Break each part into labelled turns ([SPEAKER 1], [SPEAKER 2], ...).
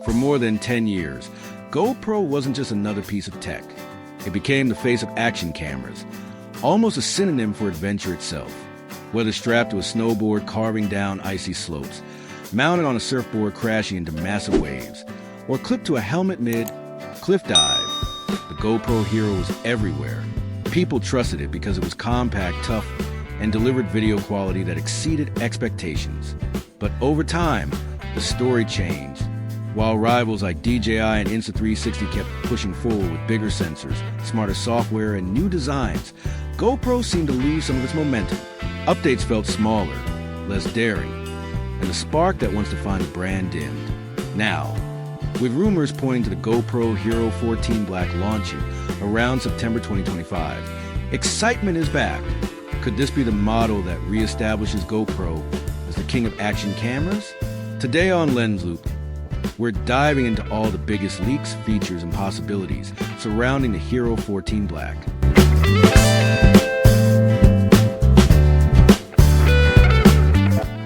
[SPEAKER 1] For more than 10 years, GoPro wasn't just another piece of tech. It became the face of action cameras, almost a synonym for adventure itself. Whether strapped to a snowboard carving down icy slopes, mounted on a surfboard crashing into massive waves, or clipped to a helmet mid-cliff dive, the GoPro Hero was everywhere. People trusted it because it was compact, tough, and delivered video quality that exceeded expectations. But over time, the story changed. While rivals like DJI and Insta360 kept pushing forward with bigger sensors, smarter software, and new designs, GoPro seemed to lose some of its momentum. Updates felt smaller, less daring, and the spark that once defined the brand dimmed. Now, with rumors pointing to the GoPro Hero 14 Black launching around September 2025, excitement is back. Could this be the model that reestablishes GoPro as the king of action cameras? Today on Lens Loop, we're diving into all the biggest leaks, features, and possibilities surrounding the Hero 14 Black.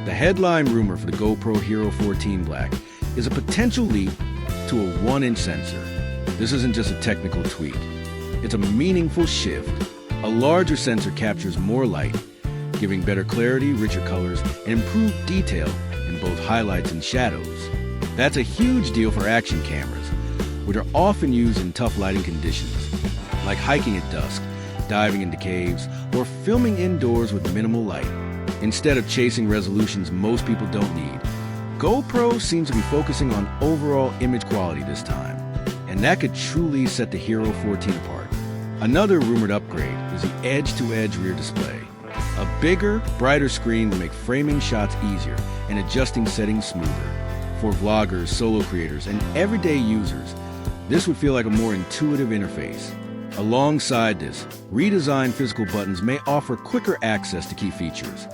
[SPEAKER 1] The headline rumor for the GoPro Hero 14 Black is a potential leap to a 1-inch sensor. This isn't just a technical tweak. It's a meaningful shift. A larger sensor captures more light, giving better clarity, richer colors, and improved detail in both highlights and shadows. That's a huge deal for action cameras, which are often used in tough lighting conditions, like hiking at dusk, diving into caves, or filming indoors with minimal light. Instead of chasing resolutions most people don't need, GoPro seems to be focusing on overall image quality this time, and that could truly set the Hero 14 apart. Another rumored upgrade is the edge-to-edge rear display. A bigger, brighter screen will make framing shots easier and adjusting settings smoother. For vloggers, solo creators, and everyday users, this would feel like a more intuitive interface. Alongside this, redesigned physical buttons may offer quicker access to key features,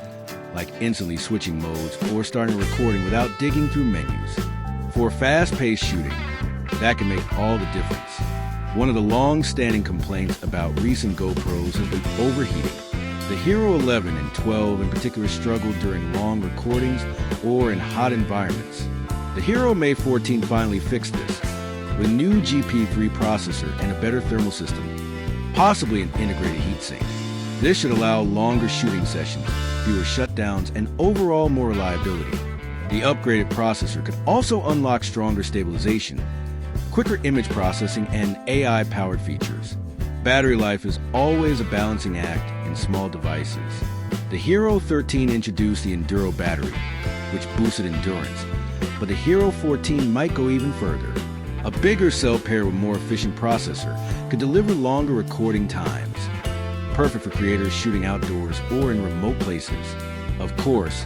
[SPEAKER 1] like instantly switching modes or starting a recording without digging through menus. For fast-paced shooting, that can make all the difference. One of the long-standing complaints about recent GoPros has been overheating. The Hero 11 and 12 in particular struggled during long recordings or in hot environments. The Hero May 14 finally fixed this, with new GP3 processor and a better thermal system, possibly an integrated heatsink. This should allow longer shooting sessions, fewer shutdowns, and overall more reliability. The upgraded processor could also unlock stronger stabilization, quicker image processing, and AI-powered features. Battery life is always a balancing act in small devices. The Hero 13 introduced the Enduro battery, which boosted endurance, but the Hero 14 might go even further. A bigger cell paired with more efficient processor could deliver longer recording times, perfect for creators shooting outdoors or in remote places. Of course,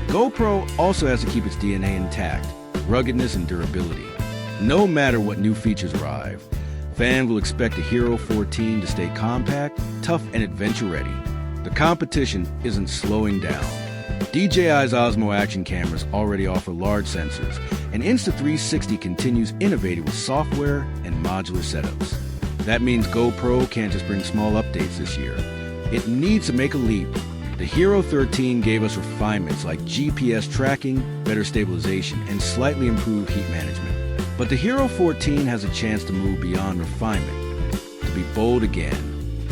[SPEAKER 1] GoPro also has to keep its DNA intact, ruggedness and durability. No matter what new features arrive, fans will expect the Hero 14 to stay compact, tough, and adventure-ready. The competition isn't slowing down. DJI's Osmo action cameras already offer large sensors, and Insta360 continues innovating with software and modular setups. That means GoPro can't just bring small updates this year. It needs to make a leap. The Hero 13 gave us refinements like GPS tracking, better stabilization, and slightly improved heat management. But the Hero 14 has a chance to move beyond refinement, to be bold again.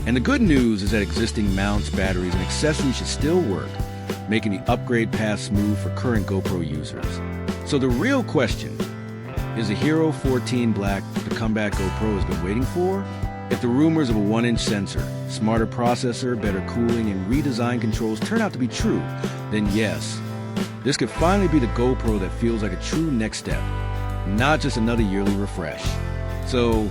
[SPEAKER 1] And the good news is that existing mounts, batteries, and accessories should still work, making the upgrade path smooth for current GoPro users. So the real question, is the Hero 14 Black the comeback GoPro has been waiting for? If the rumors of a 1-inch sensor, smarter processor, better cooling, and redesigned controls turn out to be true, then yes, this could finally be the GoPro that feels like a true next step, not just another yearly refresh. So,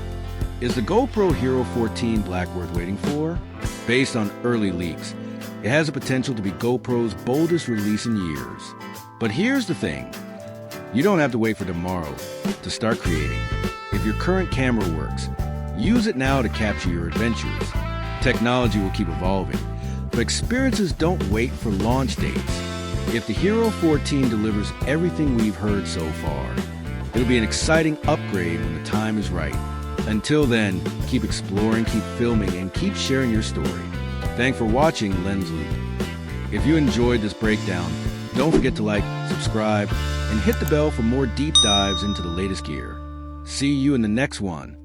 [SPEAKER 1] is the GoPro Hero 14 Black worth waiting for? Based on early leaks, it has the potential to be GoPro's boldest release in years. But here's the thing. You don't have to wait for tomorrow to start creating. If your current camera works, use it now to capture your adventures. Technology will keep evolving, but experiences don't wait for launch dates. If the Hero 14 delivers everything we've heard so far, it'll be an exciting upgrade when the time is right. Until then, keep exploring, keep filming, and keep sharing your story. Thanks for watching Lens Loop. If you enjoyed this breakdown, Don't forget to like, subscribe, and hit the bell for more deep dives into the latest gear. See you in the next one.